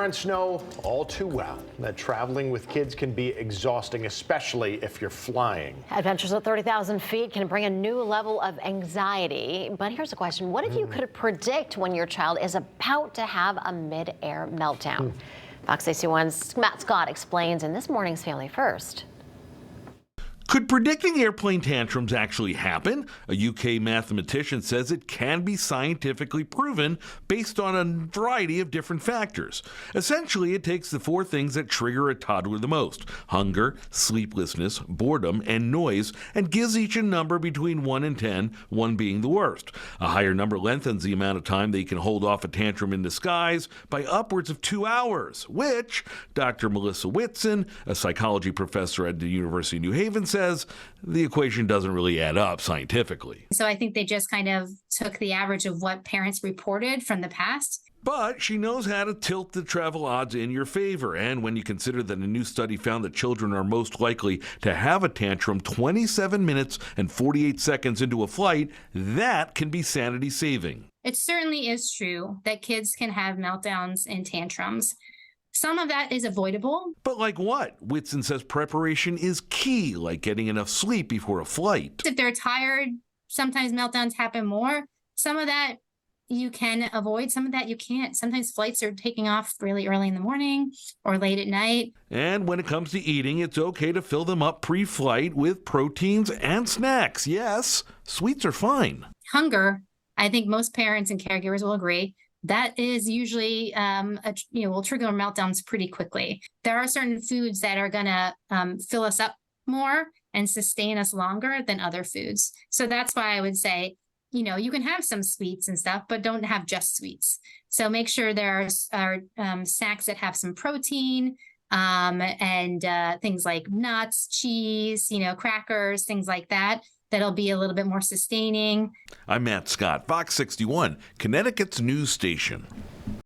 Parents know all too well that traveling with kids can be exhausting, especially if you're flying. Adventures at 30,000 feet can bring a new level of anxiety. But here's a question. What if you could predict when your child is about to have a mid-air meltdown? Fox 61's Matt Scott explains in this morning's Family First. Could predicting airplane tantrums actually happen? A UK mathematician says it can be scientifically proven based on a variety of different factors. Essentially, it takes the four things that trigger a toddler the most: hunger, sleeplessness, boredom, and noise, and gives each a number between 1 and 10, 1 being the worst. A higher number lengthens the amount of time they can hold off a tantrum in disguise by upwards of 2 hours, which Dr. Melissa Whitson, a psychology professor at the University of New Haven, says the equation doesn't really add up scientifically. So I think they just kind of took the average of what parents reported from the past. But she knows how to tilt the travel odds in your favor. And when you consider that a new study found that children are most likely to have a tantrum 27 minutes and 48 seconds into a flight, that can be sanity saving. It certainly is true that kids can have meltdowns and tantrums. Some of that is avoidable. But like what? Whitson says preparation is key, like getting enough sleep before a flight. If they're tired, sometimes meltdowns happen more. Some of that you can avoid, some of that you can't. Sometimes flights are taking off really early in the morning or late at night. And when it comes to eating, it's okay to fill them up pre-flight with proteins and snacks. Yes, sweets are fine. Hunger, I think most parents and caregivers will agree, that is usually, will trigger meltdowns pretty quickly. There are certain foods that are going to fill us up more and sustain us longer than other foods. So that's why I would say, you can have some sweets and stuff, but don't have just sweets. So make sure there are snacks that have some protein and things like nuts, cheese, crackers, things like that. That'll be a little bit more sustaining. I'm Matt Scott, Fox 61, Connecticut's news station.